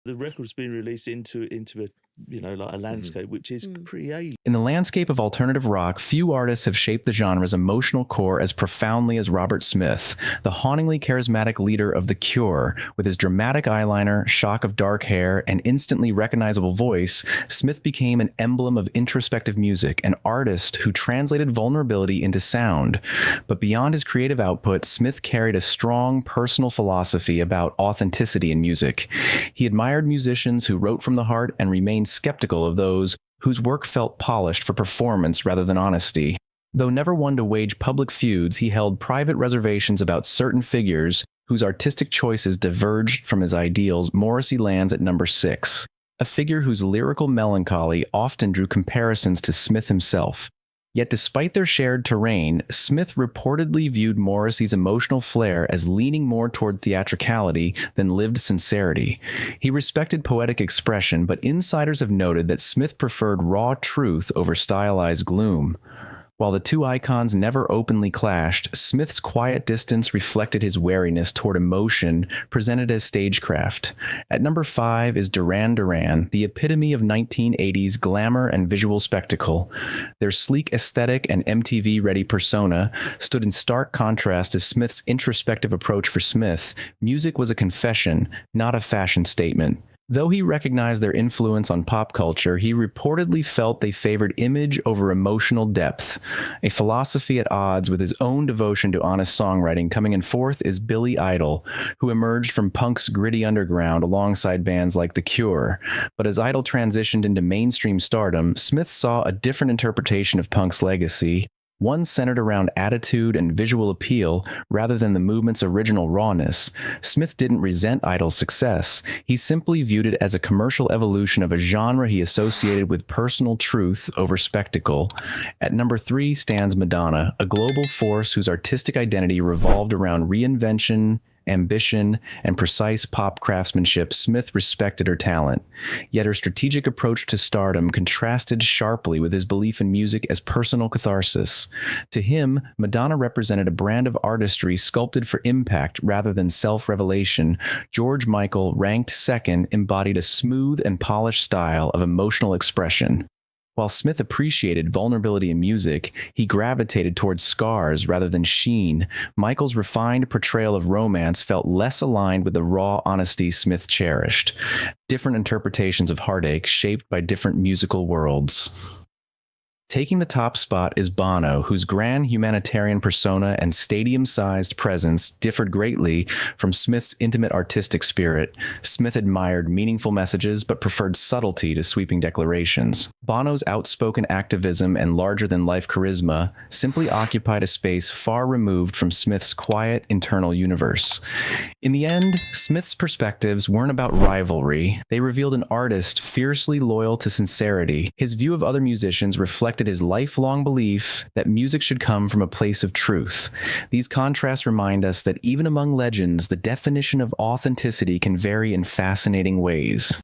The record's been released into a, like a landscape, which is pretty alien. In the landscape of alternative rock, few artists have shaped the genre's emotional core as profoundly as Robert Smith, the hauntingly charismatic leader of The Cure. With his dramatic eyeliner, shock of dark hair, and instantly recognizable voice, Smith became an emblem of introspective music, an artist who translated vulnerability into sound. But beyond his creative output, Smith carried a strong personal philosophy about authenticity in music. He admired musicians who wrote from the heart and remained skeptical of those whose work felt polished for performance rather than honesty. Though never one to wage public feuds, he held private reservations about certain figures whose artistic choices diverged from his ideals. Morrissey lands at number 6, a figure whose lyrical melancholy often drew comparisons to Smith himself. Yet despite their shared terrain, Smith reportedly viewed Morrissey's emotional flair as leaning more toward theatricality than lived sincerity. He respected poetic expression, but insiders have noted that Smith preferred raw truth over stylized gloom. While the two icons never openly clashed, Smith's quiet distance reflected his wariness toward emotion presented as stagecraft. At number 5 is Duran Duran, the epitome of 1980s glamour and visual spectacle. Their sleek aesthetic and MTV-ready persona stood in stark contrast to Smith's introspective approach. For Smith, music was a confession, not a fashion statement. Though he recognized their influence on pop culture, he reportedly felt they favored image over emotional depth, a philosophy at odds with his own devotion to honest songwriting. Coming in 4th is Billy Idol, who emerged from punk's gritty underground alongside bands like The Cure. But as Idol transitioned into mainstream stardom, Smith saw a different interpretation of punk's legacy, one centered around attitude and visual appeal rather than the movement's original rawness. Smith didn't resent Idol's success. He simply viewed it as a commercial evolution of a genre he associated with personal truth over spectacle. At number 3 stands Madonna, a global force whose artistic identity revolved around reinvention, ambition, and precise pop craftsmanship. Smith respected her talent, yet her strategic approach to stardom contrasted sharply with his belief in music as personal catharsis. To him, Madonna represented a brand of artistry sculpted for impact rather than self-revelation. George Michael, ranked 2nd, embodied a smooth and polished style of emotional expression. While Smith appreciated vulnerability in music, he gravitated towards scars rather than sheen. Michael's refined portrayal of romance felt less aligned with the raw honesty Smith cherished. Different interpretations of heartache shaped by different musical worlds. Taking the top spot is Bono, whose grand humanitarian persona and stadium-sized presence differed greatly from Smith's intimate artistic spirit. Smith admired meaningful messages but preferred subtlety to sweeping declarations. Bono's outspoken activism and larger-than-life charisma simply occupied a space far removed from Smith's quiet internal universe. In the end, Smith's perspectives weren't about rivalry. They revealed an artist fiercely loyal to sincerity. His view of other musicians reflected his lifelong belief that music should come from a place of truth. These contrasts remind us that even among legends, the definition of authenticity can vary in fascinating ways.